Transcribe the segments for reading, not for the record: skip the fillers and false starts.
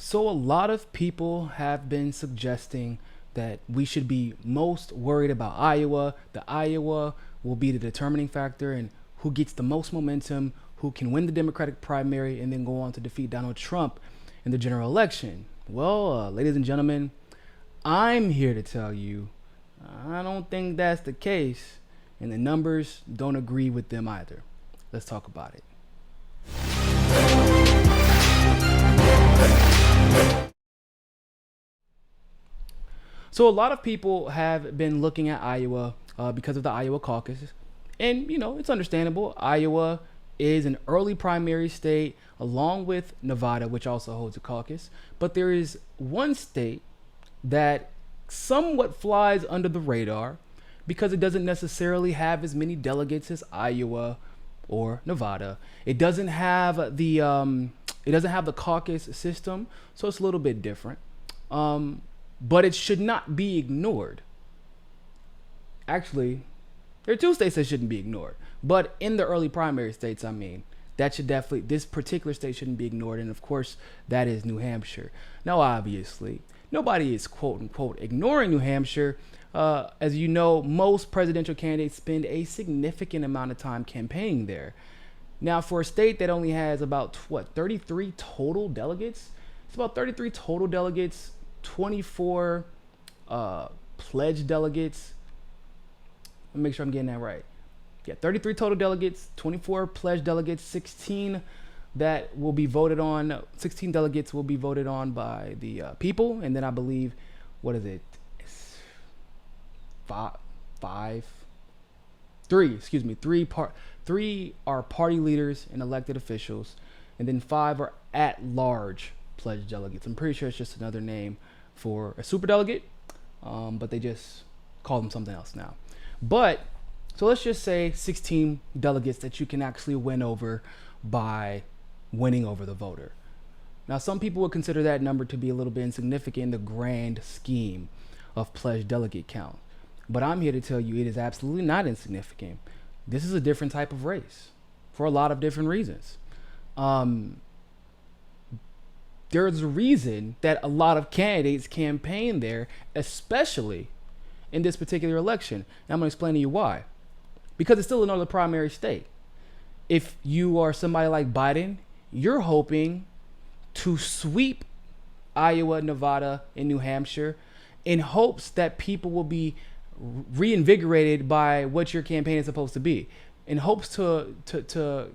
So a lot of people have been suggesting that we should be most worried about Iowa. The Iowa will be the determining factor in who gets the most momentum, who can win the Democratic primary, and then go on to defeat Donald Trump in the general election. Well, ladies and gentlemen, I'm here to tell you I don't think that's the case, and the numbers don't agree with them either. Let's talk about it. So a lot of people have been looking at Iowa because of the Iowa caucus, and it's understandable. Iowa is an early primary state, along with Nevada, which also holds a caucus. But there is one state that somewhat flies under the radar because it doesn't necessarily have as many delegates as Iowa or Nevada. It doesn't have the caucus system, so it's a little bit different. But it should not be ignored. Actually, there are two states that shouldn't be ignored. But in the early primary states, this particular state shouldn't be ignored. And of course, that is New Hampshire. Now, obviously, nobody is quote unquote ignoring New Hampshire. As you know, most presidential candidates spend a significant amount of time campaigning there. Now, for a state that only has about 33 total delegates, it's about 33 total delegates, 24 pledged delegates. Let me make sure I'm getting that right. Yeah, 33 total delegates, 24 pledged delegates, 16 that will be voted on. 16 delegates will be voted on by the people, and then I believe, what is it? Three are party leaders and elected officials, and then 5 are at-large pledged delegates. I'm pretty sure it's just another name for a superdelegate, but they just call them something else now. But so let's just say 16 delegates that you can actually win over by winning over the voter. Now, some people would consider that number to be a little bit insignificant in the grand scheme of pledged delegate count. But I'm here to tell you it is absolutely not insignificant. This is a different type of race for a lot of different reasons. There's a reason that a lot of candidates campaign there, especially in this particular election. And I'm going to explain to you why. Because it's still another primary state. If you are somebody like Biden, you're hoping to sweep Iowa, Nevada, and New Hampshire in hopes that people will be reinvigorated by what your campaign is supposed to be, in hopes to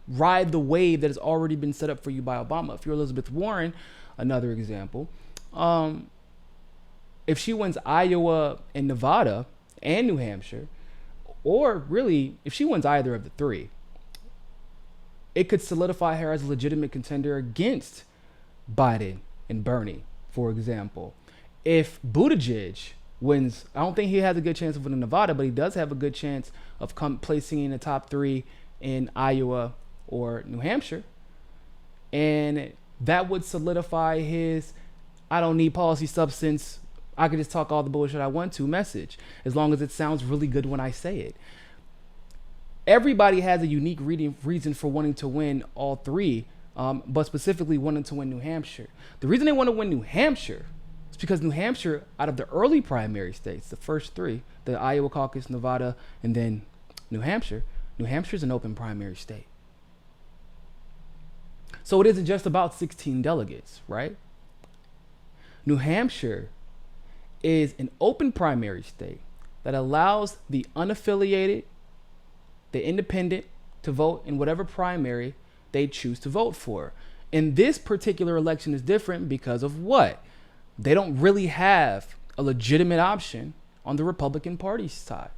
ride the wave that has already been set up for you by Obama. If you're Elizabeth Warren, another example, if she wins Iowa and Nevada and New Hampshire, or really if she wins either of the three, it could solidify her as a legitimate contender against Biden and Bernie, for example. If Buttigieg wins, I don't think he has a good chance of winning Nevada, but he does have a good chance of placing in the top 3 in Iowa or New Hampshire. And that would solidify his I don't need policy substance, I could just talk all the bullshit I want to message, as long as it sounds really good when I say it. Everybody has a unique reason for wanting to win all 3, but specifically wanting to win New Hampshire. The reason they want to win New Hampshire is because New Hampshire, out of the early primary states, the first 3, the Iowa caucus, Nevada, and then New Hampshire is an open primary state. So it isn't just about 16 delegates, right? New Hampshire is an open primary state that allows the unaffiliated, the independent, to vote in whatever primary they choose to vote for. And this particular election is different because of what? They don't really have a legitimate option on the Republican Party side.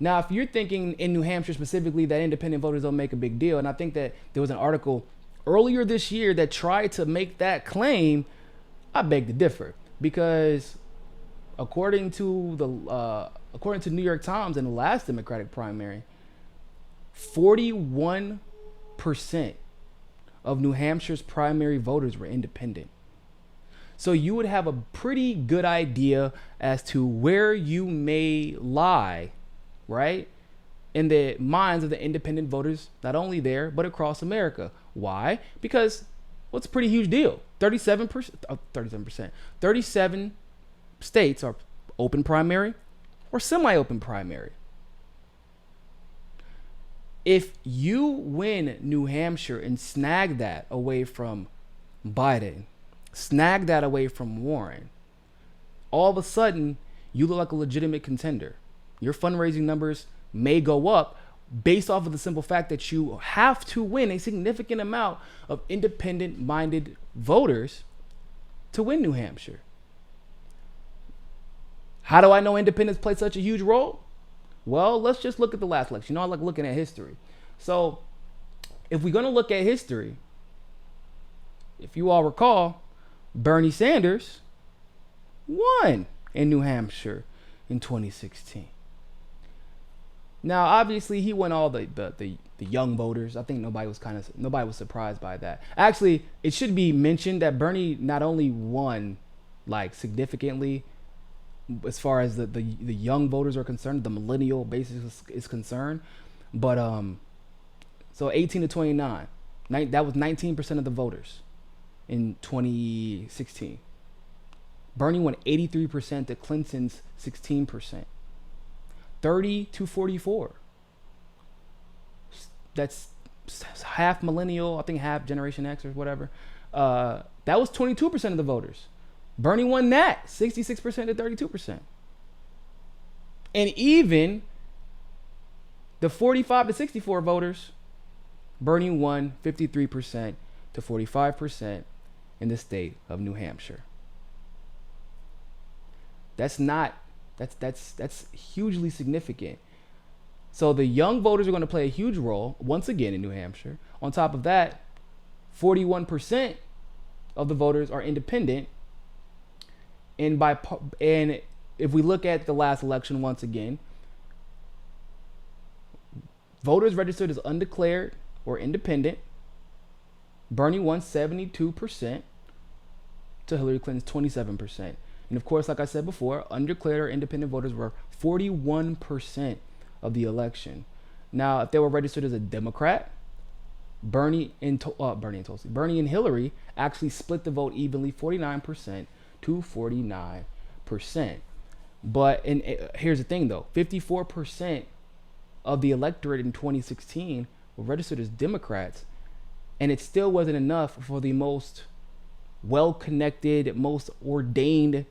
Now, if you're thinking in New Hampshire specifically that independent voters don't make a big deal, and I think that there was an article earlier this year that tried to make that claim, I beg to differ. Because according to New York Times, in the last Democratic primary, 41% of New Hampshire's primary voters were independent. So you would have a pretty good idea as to where you may lie, right, in the minds of the independent voters, not only there, but across America. Why? Because Well, it's a pretty huge deal. 37%. 37 states are open primary or semi-open primary. If you win New Hampshire and snag that away from Biden, snag that away from Warren, all of a sudden you look like a legitimate contender. Your fundraising numbers may go up based off of the simple fact that you have to win a significant amount of independent-minded voters to win New Hampshire. How do I know independents play such a huge role? Well, let's just look at the last election. I like looking at history. So if we're going to look at history, if you all recall, Bernie Sanders won in New Hampshire in 2016. Now, obviously, he won all the young voters. I think nobody was surprised by that. Actually, it should be mentioned that Bernie not only won like significantly as far as the young voters are concerned, the millennial basis is concerned, but so 18 to 29, that was 19% of the voters in 2016. Bernie won 83% to Clinton's 16%. 30 to 44. That's half millennial, I think half Generation X or whatever. That was 22% of the voters. Bernie won that, 66% to 32%. And even the 45 to 64 voters, Bernie won 53% to 45% in the state of New Hampshire. That's hugely significant. So the young voters are going to play a huge role once again in New Hampshire. On top of that, 41% of the voters are independent. And if we look at the last election once again, voters registered as undeclared or independent, Bernie won 72% to Hillary Clinton's 27%. And of course, like I said before, undeclared or independent voters were 41% of the election. Now, if they were registered as a Democrat, Bernie and Hillary actually split the vote evenly, 49% to 49%. But here's the thing, though: 54% of the electorate in 2016 were registered as Democrats, and it still wasn't enough for the most well-connected, most ordained,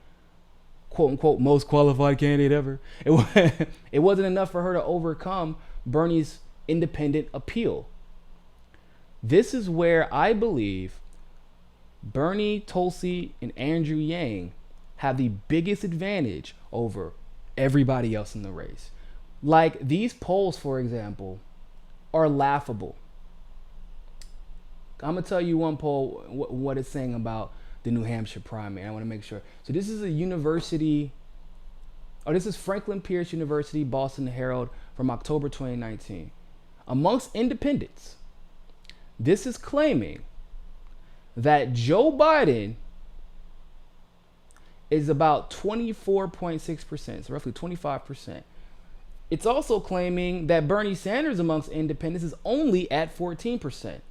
quote-unquote, most qualified candidate ever. It wasn't enough for her to overcome Bernie's independent appeal. This is where I believe Bernie, Tulsi, and Andrew Yang have the biggest advantage over everybody else in the race. Like, these polls, for example, are laughable. I'm going to tell you one poll, what it's saying about the New Hampshire primary. I want to make sure. So this is this is Franklin Pierce University, Boston Herald from October 2019. Amongst independents, this is claiming that Joe Biden is about 24.6%, so roughly 25%. It's also claiming that Bernie Sanders amongst independents is only at 14%.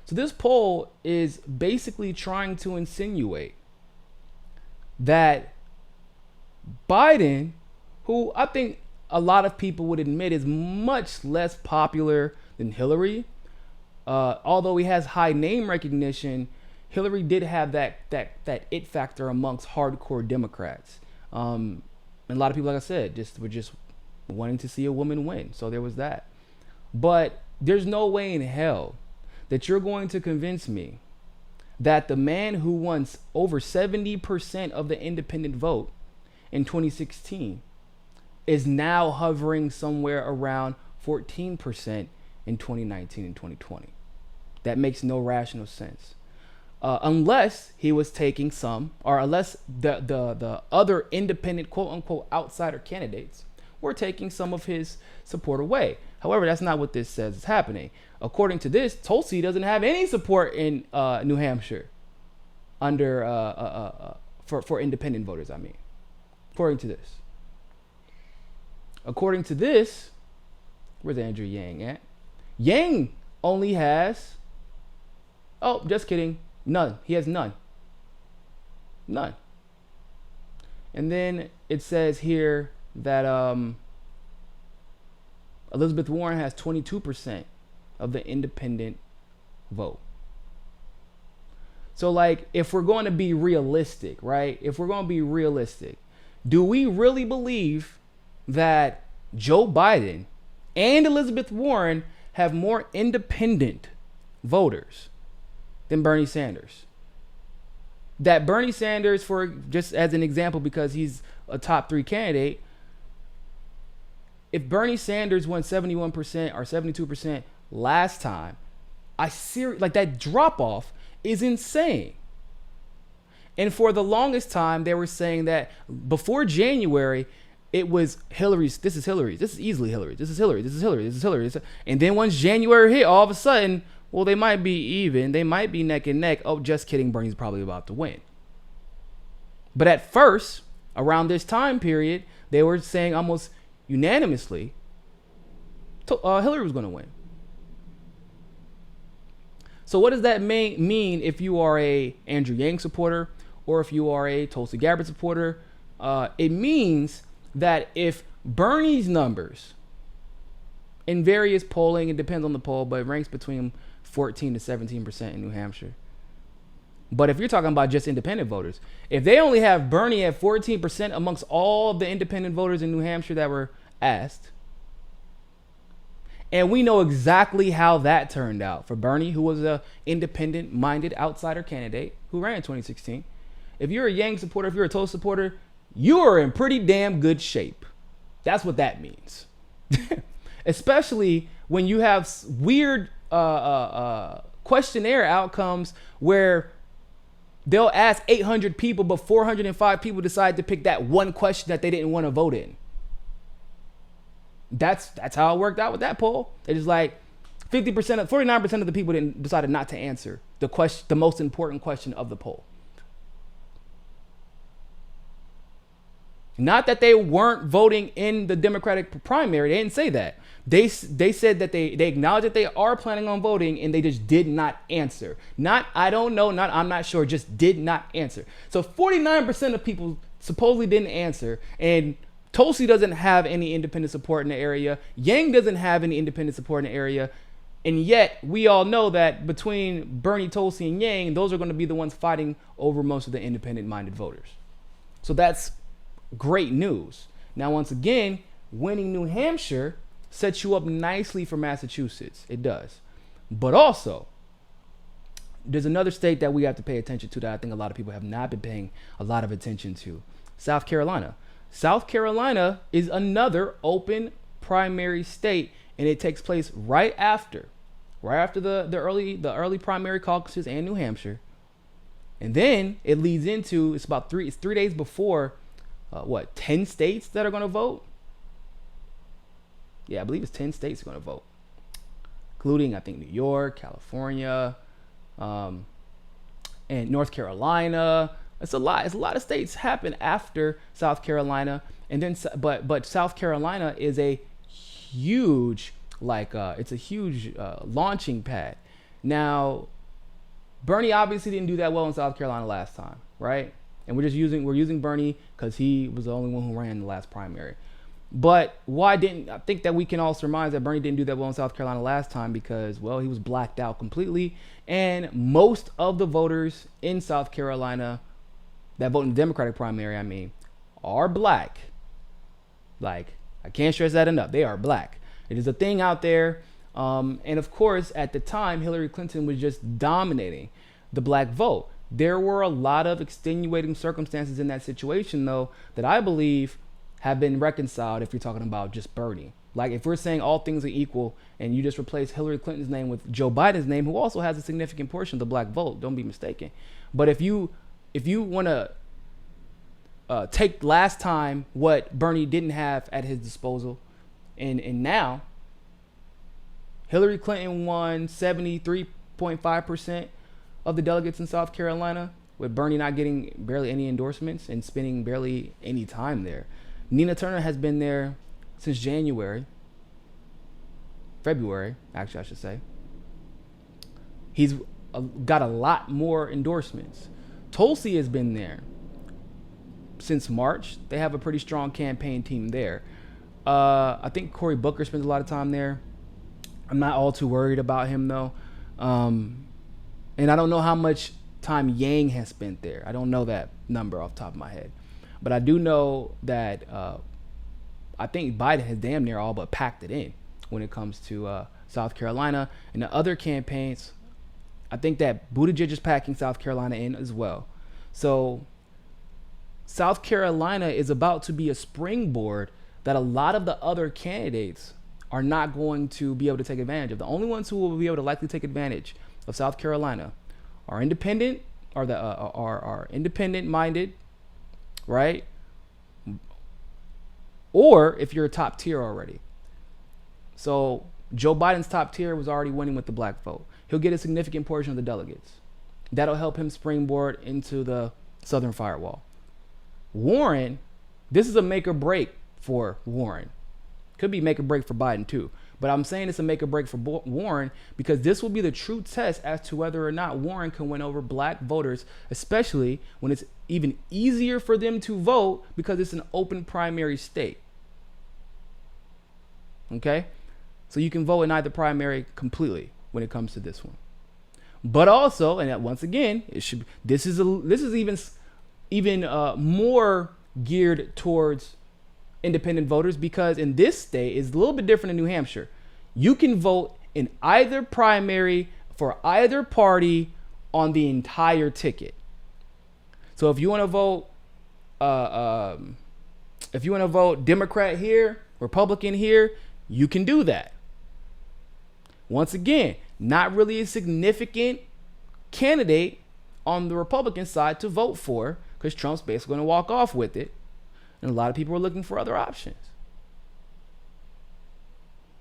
So this poll is basically trying to insinuate that Biden, who I think a lot of people would admit is much less popular than Hillary, although he has high name recognition, Hillary did have that it factor amongst hardcore Democrats. And a lot of people, like I said, were just wanting to see a woman win. So there was that. But there's no way in hell that you're going to convince me that the man who won over 70% of the independent vote in 2016 is now hovering somewhere around 14% in 2019 and 2020. That makes no rational sense. Unless he was taking some, or unless the other independent, quote unquote, outsider candidates were taking some of his support away. However, that's not what this says is happening. According to this, Tulsi doesn't have any support in New Hampshire for independent voters, I mean. According to this, where's Andrew Yang at? Yang only has, oh, just kidding. None. He has none. None. And then it says here that Elizabeth Warren has 22% of the independent vote. So, like, if we're going to be realistic, right? If we're going to be realistic, do we really believe that Joe Biden and Elizabeth Warren have more independent voters than Bernie Sanders? That Bernie Sanders, for just as an example, because he's a top 3 candidate, if Bernie Sanders won 71% or 72% last time, like that drop off is insane. And for the longest time, they were saying that before January, it was Hillary's. This is Hillary's. This is easily Hillary. This is Hillary. This is Hillary. This is Hillary. And then once January hit, all of a sudden, well, they might be even. They might be neck and neck. Oh, just kidding. Bernie's probably about to win. But at first, around this time period, they were saying almost unanimously Hillary was going to win. So what does that mean if you are a Andrew Yang supporter or if you are a Tulsi Gabbard supporter? It means that if Bernie's numbers in various polling, it depends on the poll, but it ranks between 14 to 17% in New Hampshire. But if you're talking about just independent voters, if they only have Bernie at 14% amongst all the independent voters in New Hampshire that were asked, and we know exactly how that turned out for Bernie, who was a independent-minded outsider candidate who ran in 2016. If you're a Yang supporter, if you're a Tulsi supporter, you are in pretty damn good shape. That's what that means. Especially when you have weird questionnaire outcomes where they'll ask 800 people, but 405 people decide to pick that one question that they didn't want to vote in. That's how it worked out with that poll. It is like 49% of the people decided not to answer the most important question of the poll. Not that they weren't voting in the Democratic primary. They didn't say that. They said that they acknowledged that they are planning on voting, and they just did not answer. Not I don't know, not I'm not sure, just did not answer. So 49% of people supposedly didn't answer, and Tulsi doesn't have any independent support in the area. Yang doesn't have any independent support in the area. And yet, we all know that between Bernie, Tulsi, and Yang, those are going to be the ones fighting over most of the independent-minded voters. So that's great news. Now, once again, winning New Hampshire sets you up nicely for Massachusetts. It does. But also, there's another state that we have to pay attention to that I think a lot of people have not been paying a lot of attention to. South Carolina. South Carolina is another open primary state, and it takes place right after the early primary caucuses and New Hampshire. And then it leads into it's 3 days before 10 states that are going to vote. Yeah, I believe it's 10 states are going to vote, including I think New York, California, and North Carolina. It's a lot of states happen after South Carolina, and then but South Carolina is a huge launching pad. Now, Bernie obviously didn't do that well in South Carolina last time, right? And we're using Bernie because he was the only one who ran in the last primary. But I think that we can all surmise that Bernie didn't do that well in South Carolina last time because, well, he was blacked out completely, and most of the voters in South Carolina that vote in the Democratic primary, are black. Like, I can't stress that enough. They are black. It is a thing out there. And of course, at the time, Hillary Clinton was just dominating the black vote. There were a lot of extenuating circumstances in that situation, though, that I believe have been reconciled if you're talking about just Bernie. Like, if we're saying all things are equal and you just replace Hillary Clinton's name with Joe Biden's name, who also has a significant portion of the black vote, don't be mistaken. But if you want to take last time what Bernie didn't have at his disposal, and now Hillary Clinton won 73.5% of the delegates in South Carolina, with Bernie not getting barely any endorsements and spending barely any time there. Nina Turner has been there since February, actually, I should say. got a lot more endorsements. Tulsi has been there since March. They have a pretty strong campaign team there. I think Cory Booker spends a lot of time there. I'm not all too worried about him though. And I don't know how much time Yang has spent there. I don't know that number off the top of my head. But I do know that I think Biden has damn near all but packed it in when it comes to South Carolina. And the other campaigns, I think that Buttigieg is packing South Carolina in as well. So South Carolina is about to be a springboard that a lot of the other candidates are not going to be able to take advantage of. The only ones who will be able to likely take advantage of South Carolina are independent, are independent minded, right? Or if you're a top tier already. So Joe Biden's top tier was already winning with the black vote. He'll get a significant portion of the delegates. That'll help him springboard into the Southern Firewall. Warren, this is a make or break for Warren. Could be make or break for Biden too. But I'm saying it's a make or break for Warren because this will be the true test as to whether or not Warren can win over black voters, especially when it's even easier for them to vote because it's an open primary state. Okay? So you can vote in either primary completely when it comes to this one. But also, and once again, it should. This is even more geared towards independent voters because in this state is a little bit different than New Hampshire. You can vote in either primary for either party on the entire ticket. So if you want to vote Democrat here, Republican here, you can do that. Once again, not really a significant candidate on the Republican side to vote for because Trump's basically going to walk off with it. And a lot of people are looking for other options.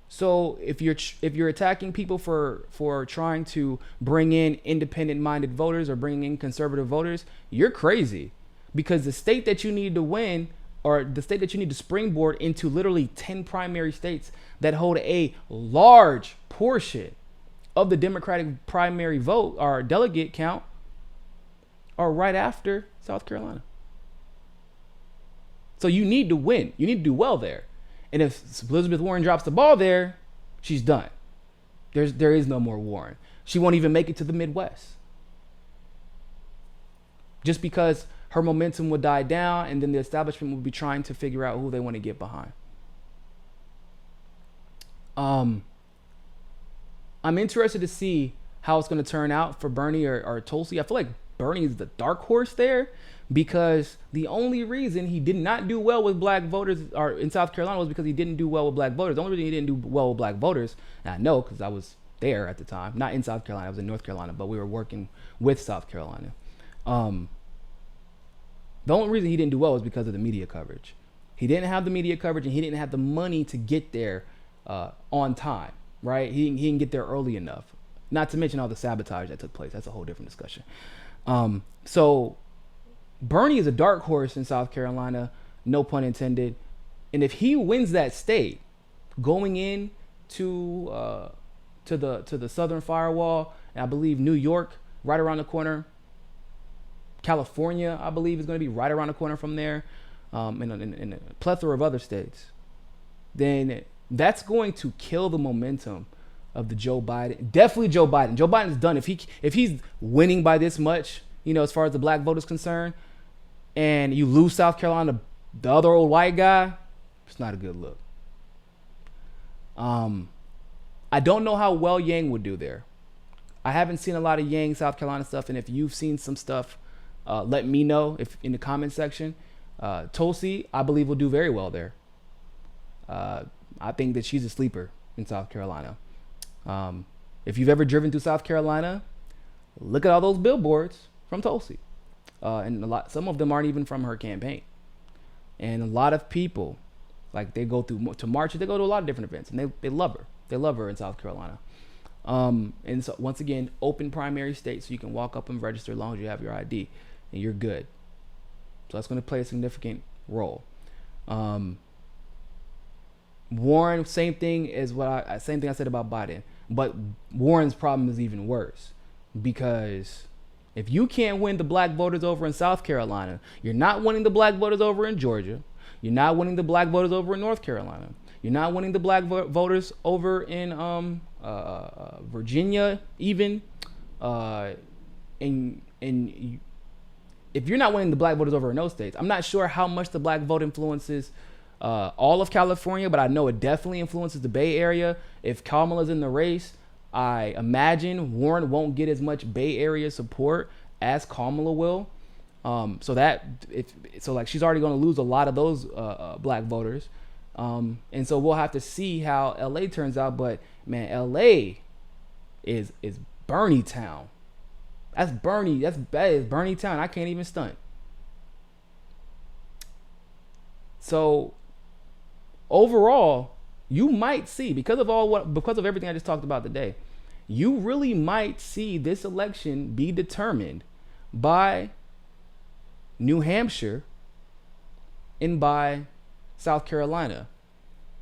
So if you're attacking people for trying to bring in independent-minded voters or bringing in conservative voters, you're crazy. Because the state that you need to win or the state that you need to springboard into literally 10 primary states that hold a large portion of the Democratic primary vote or delegate count are right after South Carolina. So you need to win. You need to do well there. And if Elizabeth Warren drops the ball there, she's done. There is no more Warren. She won't even make it to the Midwest. Just because her momentum would die down and then the establishment will be trying to figure out who they want to get behind. I'm interested to see how it's going to turn out for Bernie or Tulsi. I feel like Bernie is the dark horse there because the only reason he did not do well with black voters or in South Carolina was because he didn't do well with black voters. The only reason he didn't do well with black voters, and I know because I was there at the time, not in South Carolina, I was in North Carolina, but we were working with South Carolina. The only reason he didn't do well was because of the media coverage. He didn't have the media coverage and he didn't have the money to get there on time, right? He didn't get there early enough. Not to mention all the sabotage that took place. That's a whole different discussion. So Bernie is a dark horse in South Carolina, no pun intended. And if he wins that state, going in to the Southern Firewall, and I believe New York right around the corner, California, I believe, is going to be right around the corner from there, and a plethora of other states, then that's going to kill the momentum of the Joe Biden. Definitely Joe Biden. Joe Biden's done. If he's winning by this much, as far as the black vote is concerned, and you lose South Carolina, the other old white guy, it's not a good look. I don't know how well Yang would do there. I haven't seen a lot of Yang South Carolina stuff, and if you've seen some stuff, let me know if in the comment section. Tulsi, I believe, will do very well there. I think that she's a sleeper in South Carolina. If you've ever driven through South Carolina, look at all those billboards from Tulsi. And some of them aren't even from her campaign. And a lot of people, like they go to marches, they go to a lot of different events, and they love her. They love her in South Carolina. And so once again, open primary state, so you can walk up and register as long as you have your ID, and you're good. So that's going to play a significant role. Warren, same thing I said about Biden, but Warren's problem is even worse Because if you can't win the black voters over in South Carolina, you're not winning the black voters over in Georgia. You're not winning the black voters over in North Carolina. You're not winning the black voters over in Virginia, even. And if you're not winning the black voters over in those states, I'm not sure how much the black vote influences all of California, but I know it definitely influences the Bay Area. If Kamala's in the race, I imagine Warren won't get as much Bay Area support as Kamala will. So she's already going to lose a lot of those black voters. And so we'll have to see how LA turns out. But man, LA is Bernie town. That is Bernie town. I can't even stunt. So overall, you might see, because of everything I just talked about today, you really might see this election be determined by New Hampshire and by South Carolina.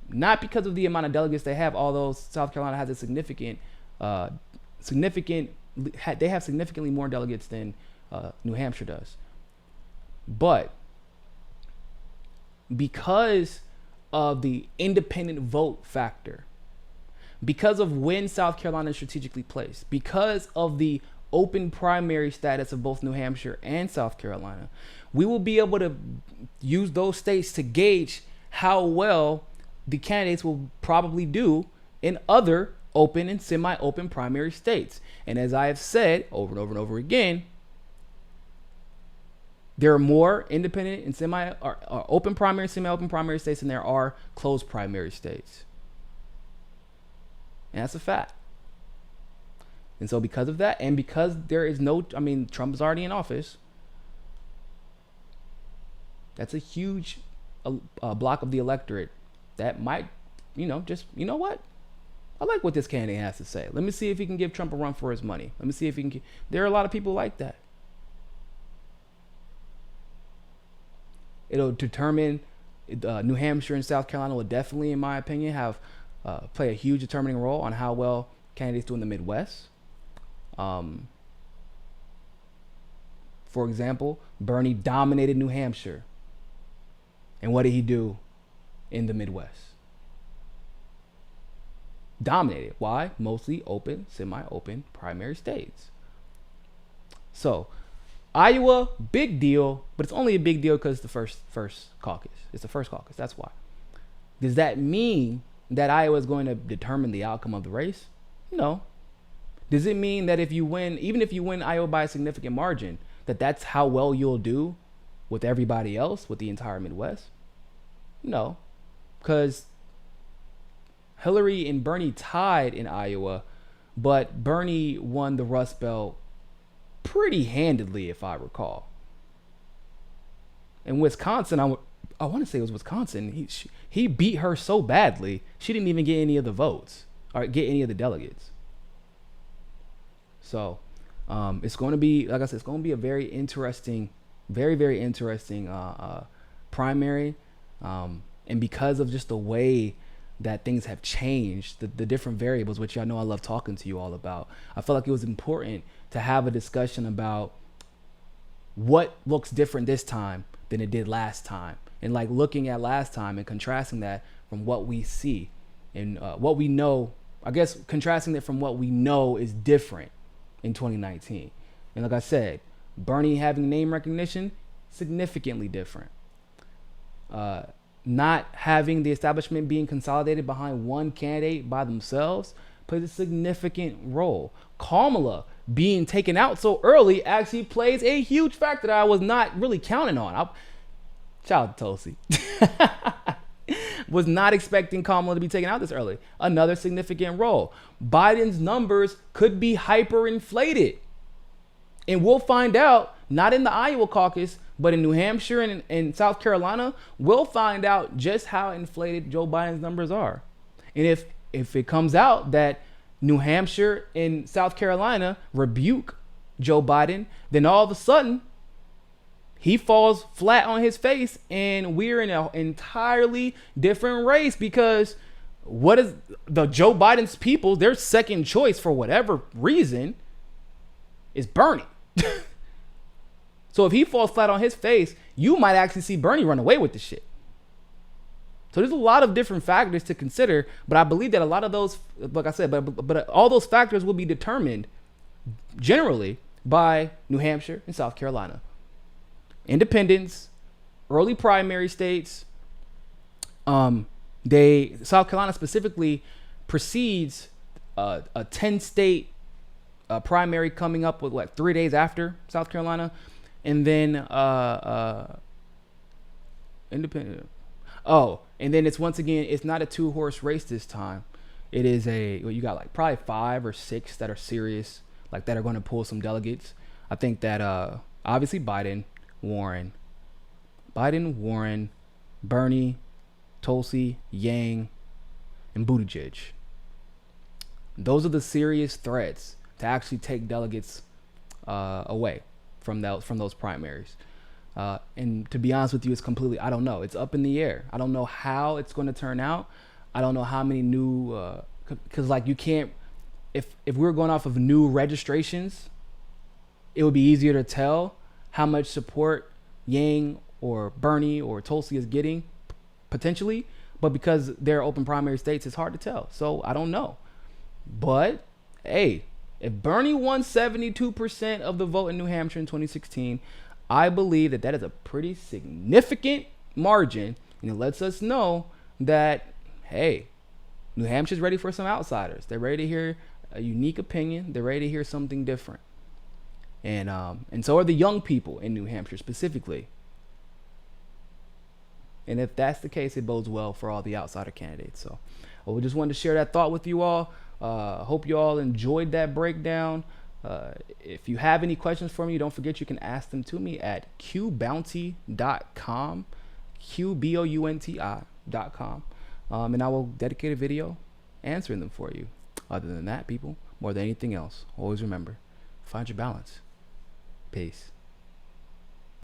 Not because of the amount of delegates they have, although South Carolina has a significantly more delegates than New Hampshire does. But because of the independent vote factor, because of when South Carolina is strategically placed, because of the open primary status of both New Hampshire and South Carolina, we will be able to use those states to gauge how well the candidates will probably do in other open and semi-open primary states. And as I have said over and over and over again, there are more independent and open primary, semi-open primary states than there are closed primary states. And that's a fact. And so because of that, and because Trump is already in office, that's a huge block of the electorate that might, what? I like what this candidate has to say. Let me see if he can give Trump a run for his money. Let me see if he can. There are a lot of people like that. It'll determine. New Hampshire and South Carolina will definitely, in my opinion, play a huge determining role on how well candidates do in the Midwest. For example, Bernie dominated New Hampshire. And what did he do in the Midwest? Dominated. Why? Mostly open, semi-open primary states. So, Iowa, big deal, but it's only a big deal because it's the first caucus. It's the first caucus. That's why. Does that mean that Iowa is going to determine the outcome of the race? No. Does it mean that even if you win Iowa by a significant margin, that's how well you'll do with everybody else, with the entire Midwest? No. Because Hillary and Bernie tied in Iowa, but Bernie won the Rust Belt pretty handedly, if I recall. In Wisconsin, I want to say it was Wisconsin. He beat her so badly, she didn't even get any of the votes or get any of the delegates. So it's going to be, like I said, it's going to be a very interesting, very, very interesting primary. And because of just the way that things have changed, the different variables, which I know I love talking to you all about, I felt like it was important to have a discussion about what looks different this time than it did last time. And like looking at last time and contrasting that from what we see and what we know, I guess contrasting it from what we know is different in 2019. And like I said, Bernie having name recognition, significantly different. Not having the establishment being consolidated behind one candidate by themselves plays a significant role. Kamala being taken out so early actually plays a huge factor that I was not really counting on. Shout out to Tulsi. Was not expecting Kamala to be taken out this early. Another significant role. Biden's numbers could be hyperinflated. And we'll find out, not in the Iowa caucus, but in New Hampshire and South Carolina, we'll find out just how inflated Joe Biden's numbers are. And if it comes out that New Hampshire and South Carolina rebuke Joe Biden, then all of a sudden he falls flat on his face and we're in an entirely different race, because what is the Joe Biden's people, their second choice for whatever reason is Bernie. So if he falls flat on his face, you might actually see Bernie run away with the shit. So there's a lot of different factors to consider, but I believe that a lot of those, like I said, but all those factors will be determined generally by New Hampshire and South Carolina. Independents, early primary states. South Carolina specifically precedes a 10-state primary coming up with what 3 days after South Carolina, and then independent. Oh, and then it's once again, it's not a 2-horse race this time. It is you got like probably 5 or 6 that are serious, like that are going to pull some delegates. I think that obviously Biden, Warren, Bernie, Tulsi, Yang, and Buttigieg. Those are the serious threats to actually take delegates away from those primaries. And to be honest with you, it's completely, I don't know. It's up in the air. I don't know how it's going to turn out. I don't know how many new, because like you can't, if we were going off of new registrations, it would be easier to tell how much support Yang or Bernie or Tulsi is getting potentially. But because they're open primary states, it's hard to tell. So I don't know. But hey, if Bernie won 72% of the vote in New Hampshire in 2016, I believe that is a pretty significant margin, and it lets us know that, hey, New Hampshire's ready for some outsiders. They're ready to hear a unique opinion. They're ready to hear something different. And so are the young people in New Hampshire specifically. And if that's the case, it bodes well for all the outsider candidates. So we just wanted to share that thought with you all. Hope you all enjoyed that breakdown. If you have any questions for me, don't forget you can ask them to me at qbounty.com, qbounti.com, and I will dedicate a video answering them for you. Other than that, people, more than anything else, always remember, find your balance. Peace.